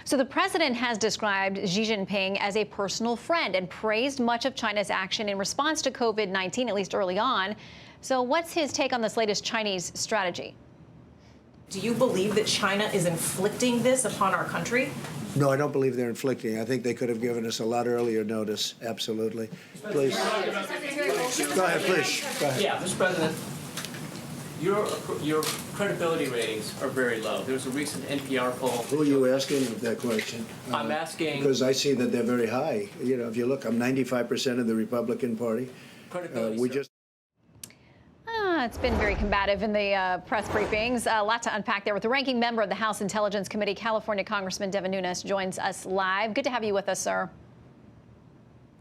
So the president has described Xi Jinping as a personal friend and praised much of China's action in response to COVID-19, at least early on. So what's his take on this latest Chinese strategy? Do you believe that China is inflicting this upon our country? No, I don't believe they're inflicting. I think they could have given us a lot earlier notice. Absolutely. Please. Go ahead, please. Go ahead. Yeah, Mr. President, your credibility ratings are very low. There was a recent NPR poll. Who are you asking that question? I'm asking... Because I see that they're very high. You know, if you look, I'm 95% of the Republican Party. Credibility, It's been very combative in the press briefings. A lot to unpack there with the ranking member of the House Intelligence Committee, California Congressman Devin Nunes, joins us live. Good to have you with us, sir.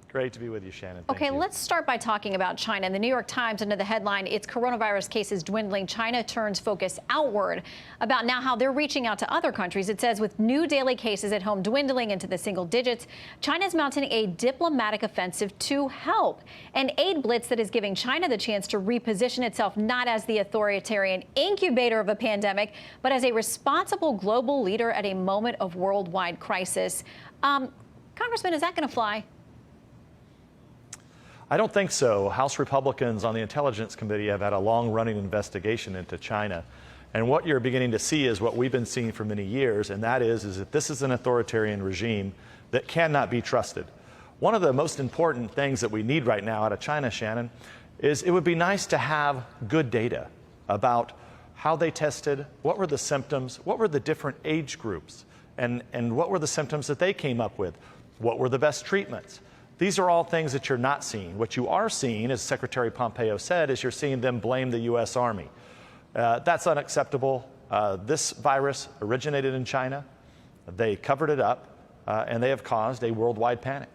Great to be with you, Shannon. Thank Okay, you. let's start by talking about China. The New York Times, under the headline, "Its coronavirus cases dwindling, China turns focus outward," about now how they're reaching out to other countries. It says, with new daily cases at home dwindling into the single digits, China's mounting a diplomatic offensive to help. An aid blitz that is giving China the chance to reposition itself not as the authoritarian incubator of a pandemic, but as a responsible global leader at a moment of worldwide crisis. Congressman, is that going to fly? I don't think so. House Republicans on the Intelligence Committee have had a long-running investigation into China. And what you're beginning to see is what we've been seeing for many years, and that is that this is an authoritarian regime that cannot be trusted. One of the most important things that we need right now out of China, Shannon, is it would be nice to have good data about how they tested, what were the symptoms, what were the different age groups, and what were the symptoms that they came up with, what were the best treatments. These are all things that you're not seeing. What you are seeing, as Secretary Pompeo said, is you're seeing them blame the U.S. Army. That's unacceptable. This virus originated in China. They covered it up, and they have caused a worldwide panic.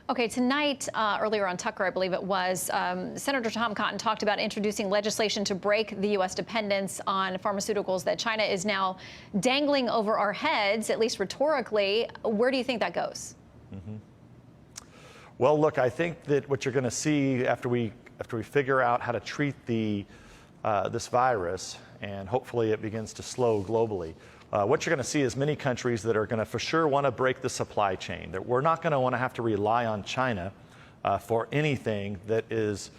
Okay, tonight, earlier on Tucker, I believe it was, Senator Tom Cotton talked about introducing legislation to break the U.S. dependence on pharmaceuticals that China is now dangling over our heads, at least rhetorically. Where do you think that goes? Well, look, I think that what you're going to see after we figure out how to treat this virus, and hopefully it begins to slow globally, what you're going to see is many countries that are going to for sure want to break the supply chain. That we're not going to want to have to rely on China for anything that is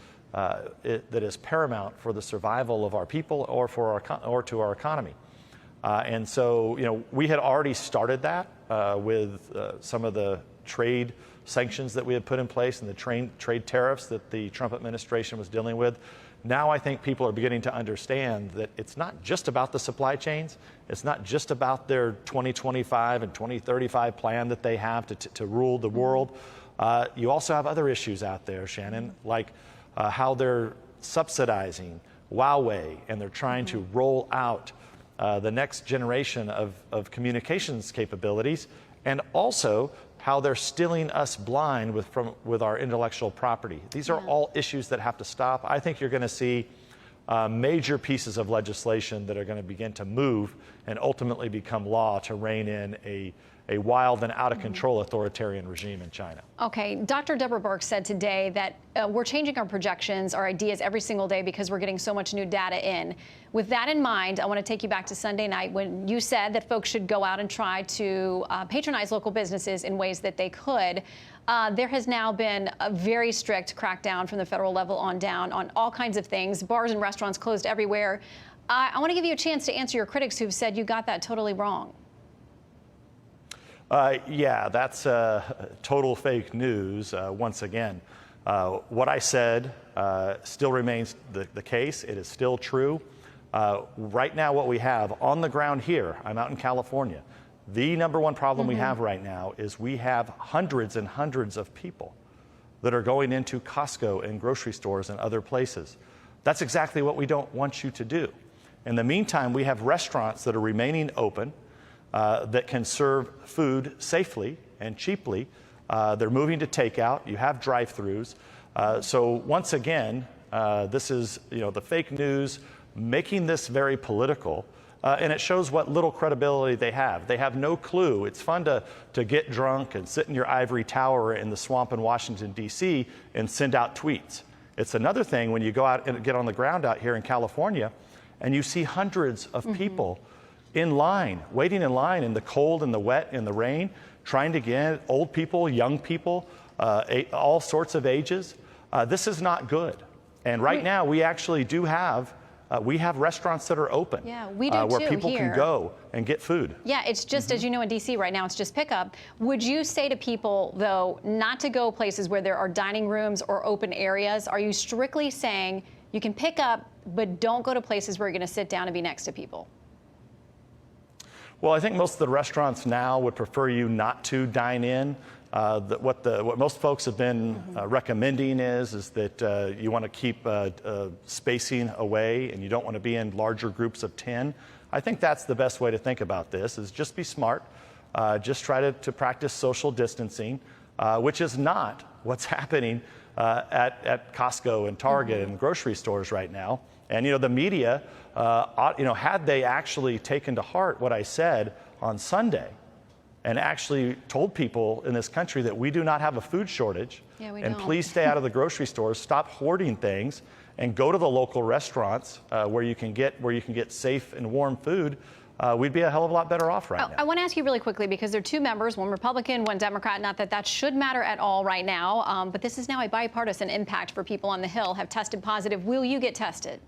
paramount for the survival of our people or to our economy. And so, you know, we had already started that with some of the trade sanctions that we had put in place and the trade tariffs that the Trump administration was dealing with. Now I think people are beginning to understand that it's not just about the supply chains. It's not just about their 2025 and 2035 plan that they have to rule the world. You also have other issues out there, Shannon, like how they're subsidizing Huawei, and they're trying to roll out the next generation of communications capabilities, and also how they're stealing us blind with our intellectual property. These are all issues that have to stop. I think you're going to see major pieces of legislation that are going to begin to move and ultimately become law to rein in a wild and out-of-control authoritarian regime in China. Okay, Dr. Deborah Birx said today that we're changing our projections, our ideas every single day because we're getting so much new data in. With that in mind, I want to take you back to Sunday night when you said that folks should go out and try to patronize local businesses in ways that they could. There has now been a very strict crackdown from the federal level on down on all kinds of things. Bars and restaurants closed everywhere. I want to give you a chance to answer your critics who've said you got that totally wrong. Yeah, that's total fake news. Once again, what I said still remains the case. It is still true. Right now, what we have on the ground here, I'm out in California, the number one problem we have right now is we have hundreds and hundreds of people that are going into Costco and grocery stores and other places. That's exactly what we don't want you to do. In the meantime, we have restaurants that are remaining open, that can serve food safely and cheaply. They're moving to takeout. You have drive-throughs. So once again, this is the fake news making this very political, and it shows what little credibility they have. They have no clue. It's fun to get drunk and sit in your ivory tower in the swamp in Washington, D.C. and send out tweets. It's another thing when you go out and get on the ground out here in California and you see hundreds of people in line, waiting in line in the cold and the wet and the rain, trying to get in, old people, young people, all sorts of ages. This is not good. And right now, we actually do have we have restaurants that are open. Yeah, we do where too people here. can go and get food. Yeah, it's just, as you know, in D.C. right now, it's just pickup. Would you say to people, though, not to go places where there are dining rooms or open areas? Are you strictly saying you can pick up, but don't go to places where you're going to sit down and be next to people? Well, I think most of the restaurants now would prefer you not to dine in. What most folks have been recommending is that you want to keep spacing away, and you don't want to be in larger groups of 10. I think that's the best way to think about this, is just be smart. Just try to practice social distancing, which is not what's happening at Costco and Target and grocery stores right now. And, the media, had they actually taken to heart what I said on Sunday, and actually told people in this country that we do not have a food shortage, and please stay out of the grocery stores, stop hoarding things, and go to the local restaurants where you can get safe and warm food, we'd be a hell of a lot better off right now. I want to ask you really quickly, because there are two members, one Republican, one Democrat, not that that should matter at all right now, but this is now a bipartisan impact for people on the Hill, have tested positive. Will you get tested?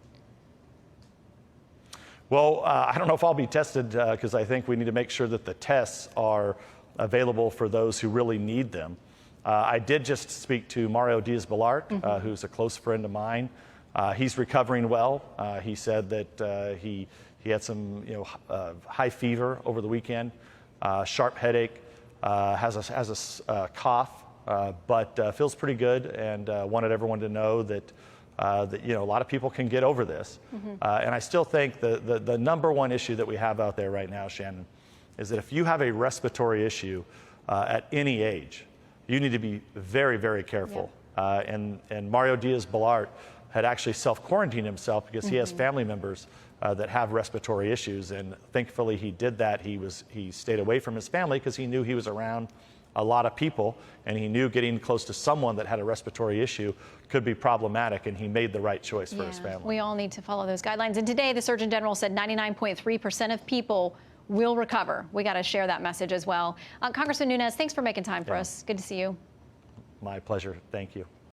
Well, I don't know if I'll be tested because I think we need to make sure that the tests are available for those who really need them. I did just speak to Mario Diaz-Balart, who's a close friend of mine. He's recovering well. He said that he had some high fever over the weekend, sharp headache, has a cough, but feels pretty good, and wanted everyone to know that a lot of people can get over this. And I still think the number one issue that we have out there right now, Shannon, is that if you have a respiratory issue at any age, you need to be very, very careful. And Mario Diaz-Balart had actually self-quarantined himself because he has family members that have respiratory issues. And thankfully he did that. He stayed away from his family because he knew he was around a lot of people, and he knew getting close to someone that had a respiratory issue could be problematic, and he made the right choice for his family. We all need to follow those guidelines. And today, the Surgeon General said 99.3% of people will recover. We got to share that message as well. Congressman Nunes, thanks for making time for us. Good to see you. My pleasure. Thank you.